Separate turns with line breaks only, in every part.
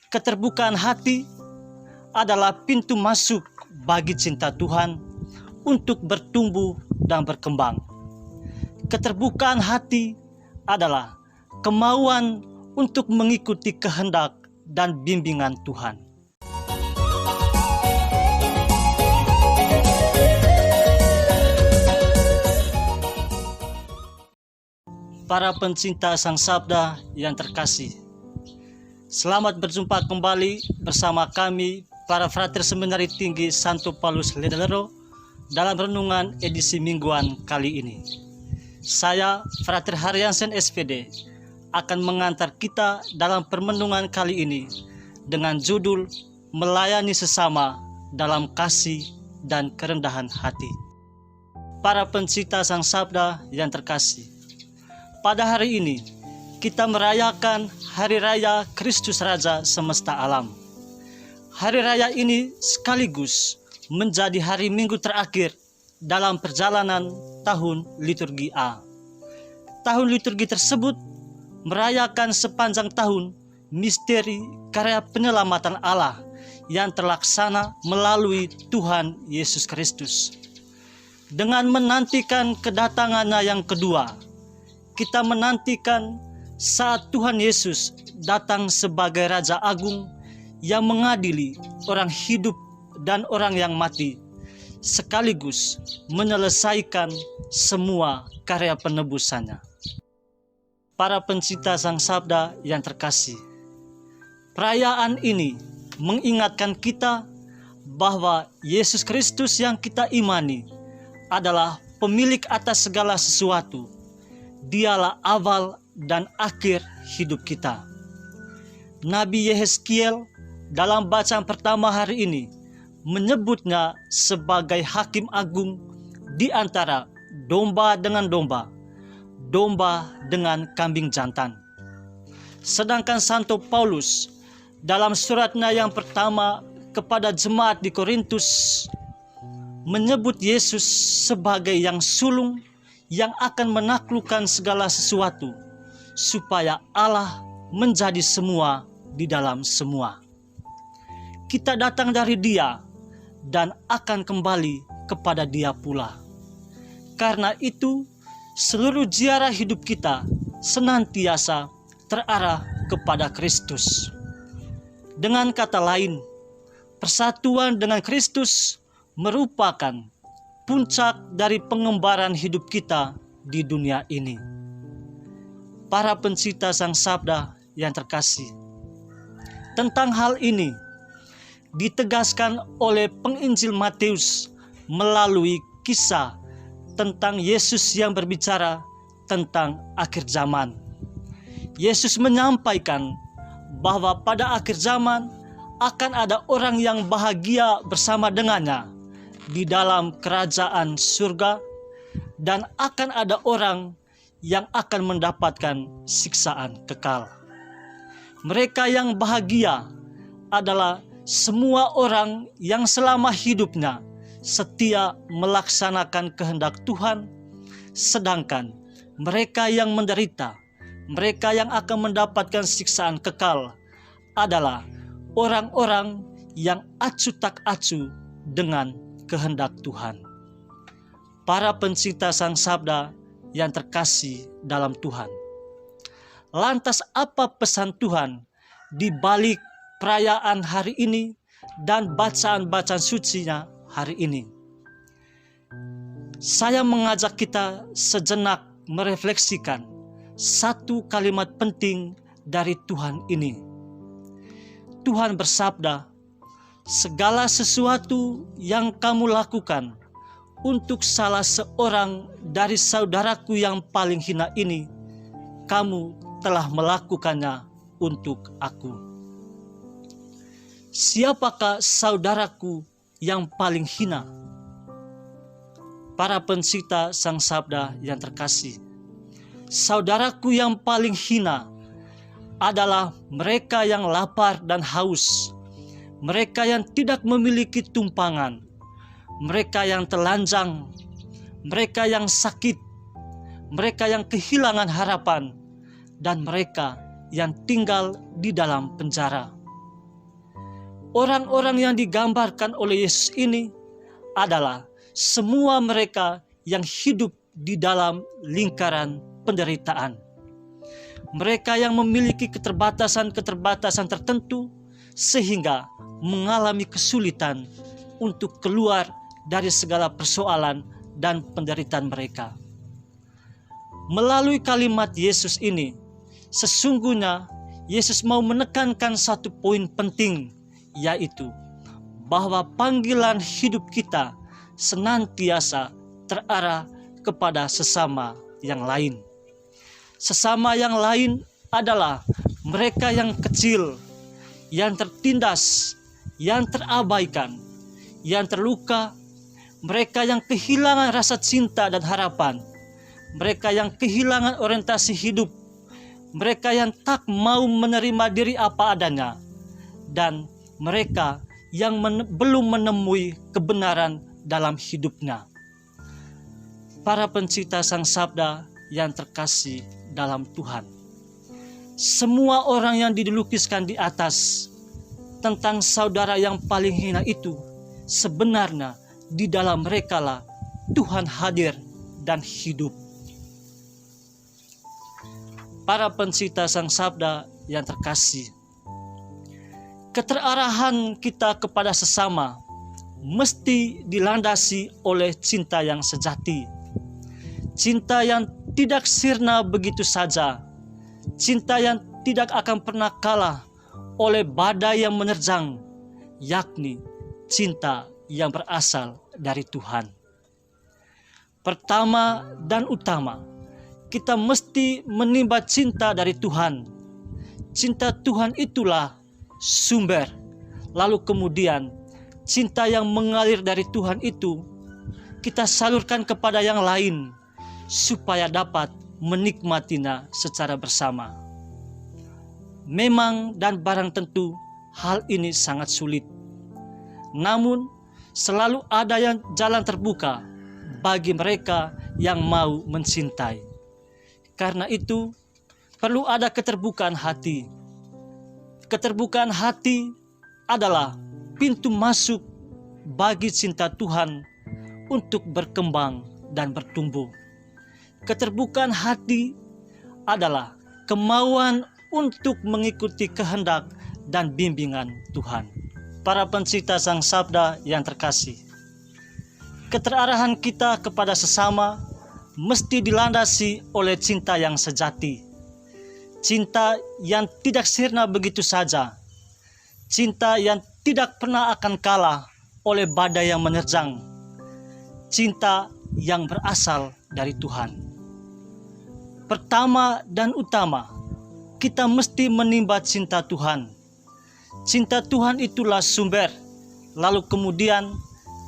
Keterbukaan hati adalah pintu masuk bagi cinta Tuhan untuk bertumbuh dan berkembang. Keterbukaan hati adalah kemauan untuk mengikuti kehendak dan bimbingan Tuhan. Para pencinta Sang Sabda yang terkasih, selamat berjumpa kembali bersama kami, para frater Seminari Tinggi Santo Paulus Ledalero, dalam renungan edisi mingguan kali ini. Saya, Frater Haryansen SPD, akan mengantar kita dalam permenungan kali ini dengan judul Melayani Sesama dalam Kasih dan Kerendahan Hati. Para pencinta Sang Sabda yang terkasih, pada hari ini kita merayakan Hari Raya Kristus Raja Semesta Alam. Hari raya ini sekaligus menjadi hari Minggu terakhir dalam perjalanan tahun liturgi A. Tahun liturgi tersebut merayakan sepanjang tahun misteri karya penyelamatan Allah yang terlaksana melalui Tuhan Yesus Kristus. Dengan menantikan kedatangannya yang kedua, kita menantikan saat Tuhan Yesus datang sebagai Raja Agung yang mengadili orang hidup dan orang yang mati, sekaligus menyelesaikan semua karya penebusannya. Para pencinta Sang Sabda yang terkasih, perayaan ini mengingatkan kita bahwa Yesus Kristus yang kita imani adalah pemilik atas segala sesuatu. Dialah awal dan akhir hidup kita. Nabi Yehezkiel dalam bacaan pertama hari ini menyebutnya sebagai hakim agung di antara domba dengan domba, domba dengan kambing jantan. Sedangkan Santo Paulus dalam suratnya yang pertama kepada jemaat di Korintus menyebut Yesus sebagai yang sulung yang akan menaklukkan segala sesuatu, supaya Allah menjadi semua di dalam semua. Kita datang dari Dia dan akan kembali kepada Dia pula. Karena itu, seluruh ziarah hidup kita senantiasa terarah kepada Kristus. Dengan kata lain, persatuan dengan Kristus merupakan puncak dari pengembaraan hidup kita di dunia ini. Para pencinta Sang Sabda yang terkasih, tentang hal ini ditegaskan oleh penginjil Matius melalui kisah tentang Yesus yang berbicara tentang akhir zaman. Yesus menyampaikan bahwa pada akhir zaman akan ada orang yang bahagia bersama dengannya di dalam kerajaan surga, dan akan ada orang yang akan mendapatkan siksaan kekal. Mereka yang bahagia adalah semua orang yang selama hidupnya setia melaksanakan kehendak Tuhan, sedangkan mereka yang menderita, mereka yang akan mendapatkan siksaan kekal adalah orang-orang yang acuh tak acuh dengan kehendak Tuhan. Para pencinta Sang Sabda yang terkasih dalam Tuhan, lantas apa pesan Tuhan di balik perayaan hari ini dan bacaan-bacaan sucinya hari ini? Saya mengajak kita sejenak merefleksikan satu kalimat penting dari Tuhan ini. Tuhan bersabda, segala sesuatu yang kamu lakukan untuk salah seorang dari saudaraku yang paling hina ini, kamu telah melakukannya untuk aku. Siapakah saudaraku yang paling hina? Para pencinta Sang Sabda yang terkasih, saudaraku yang paling hina adalah mereka yang lapar dan haus, mereka yang tidak memiliki tumpangan, mereka yang telanjang, mereka yang sakit, mereka yang kehilangan harapan, dan mereka yang tinggal di dalam penjara. orang-orang yang digambarkan oleh Yesus ini adalah semua mereka yang hidup di dalam lingkaran penderitaan. Mereka yang memiliki keterbatasan-keterbatasan tertentu sehingga mengalami kesulitan untuk keluar dari segala persoalan dan penderitaan mereka. Melalui kalimat Yesus ini, sesungguhnya Yesus mau menekankan satu poin penting, yaitu bahwa panggilan hidup kita senantiasa terarah kepada sesama yang lain. Sesama yang lain adalah mereka yang kecil, yang tertindas, yang terabaikan, yang terluka, mereka yang kehilangan rasa cinta dan harapan, mereka yang kehilangan orientasi hidup, mereka yang tak mau menerima diri apa adanya, dan mereka yang belum menemui kebenaran dalam hidupnya. Para pencipta Sang Sabda yang terkasih dalam Tuhan, semua orang yang dilukiskan di atas tentang saudara yang paling hina itu, sebenarnya di dalam merekalah Tuhan hadir dan hidup. Para pencipta Sang Sabda yang terkasih, keterarahan kita kepada sesama mesti dilandasi oleh cinta yang sejati, cinta yang tidak sirna begitu saja, cinta yang tidak akan pernah kalah oleh badai yang menerjang, yakni cinta yang berasal dari Tuhan. Pertama dan utama, kita mesti menimba cinta dari Tuhan. Cinta Tuhan itulah sumber. Lalu kemudian cinta yang mengalir dari Tuhan itu kita salurkan kepada yang lain supaya dapat menikmatinya secara bersama. Memang dan barang tentu hal ini sangat sulit. Namun selalu ada yang jalan terbuka bagi mereka yang mau mencintai. Karena itu perlu ada keterbukaan hati. Keterbukaan hati adalah pintu masuk bagi cinta Tuhan untuk berkembang dan bertumbuh. Keterbukaan hati adalah kemauan untuk mengikuti kehendak dan bimbingan Tuhan. Para pencipta Sang Sabda yang terkasih, keterarahan kita kepada sesama mesti dilandasi oleh cinta yang sejati. Cinta yang tidak sirna begitu saja. Cinta yang tidak pernah akan kalah oleh badai yang menerjang. Cinta yang berasal dari Tuhan. Pertama dan utama, kita mesti menimba cinta Tuhan. Cinta Tuhan itulah sumber. Lalu kemudian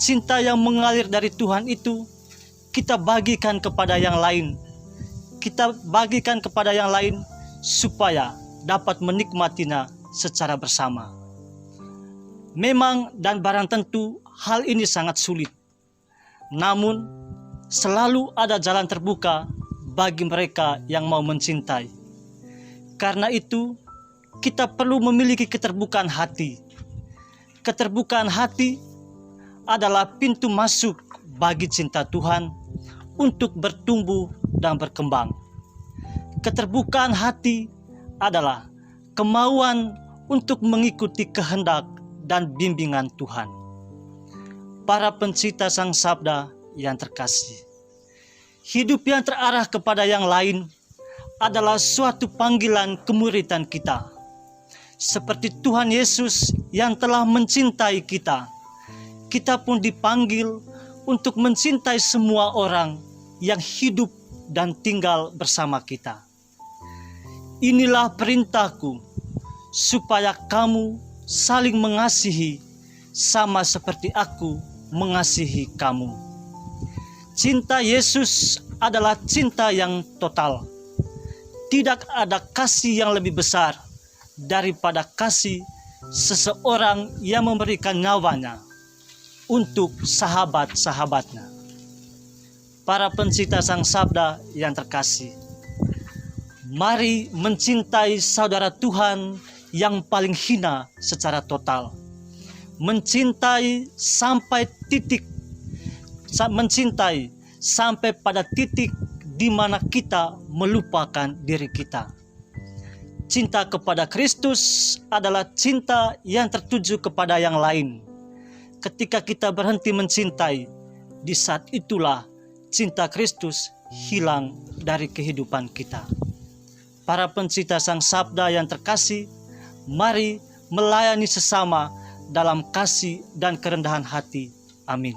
cinta yang mengalir dari Tuhan itu kita bagikan kepada yang lain. Kita bagikan kepada yang lain supaya dapat menikmatinya secara bersama. Memang dan barang tentu hal ini sangat sulit. Namun selalu ada jalan terbuka bagi mereka yang mau mencintai. Karena itu kita perlu memiliki keterbukaan hati. Keterbukaan hati adalah pintu masuk bagi cinta Tuhan untuk bertumbuh dan berkembang. Keterbukaan hati adalah kemauan untuk mengikuti kehendak dan bimbingan Tuhan. Para pencipta Sang Sabda yang terkasih, hidup yang terarah kepada yang lain adalah suatu panggilan kemuridan kita. Seperti Tuhan Yesus yang telah mencintai kita, kita pun dipanggil untuk mencintai semua orang yang hidup dan tinggal bersama kita. Inilah perintahku, supaya kamu saling mengasihi sama seperti aku mengasihi kamu. Cinta Yesus adalah cinta yang total. Tidak ada kasih yang lebih besar daripada kasih seseorang yang memberikan nyawanya untuk sahabat-sahabatnya. Para pencipta Sang Sabda yang terkasih, mari mencintai saudara Tuhan yang paling hina secara total. mencintai sampai pada titik di mana kita melupakan diri kita. Cinta kepada Kristus adalah cinta yang tertuju kepada yang lain. Ketika kita berhenti mencintai, di saat itulah cinta Kristus hilang dari kehidupan kita. Para pencinta Sang Sabda yang terkasih, mari melayani sesama dalam kasih dan kerendahan hati. Amin.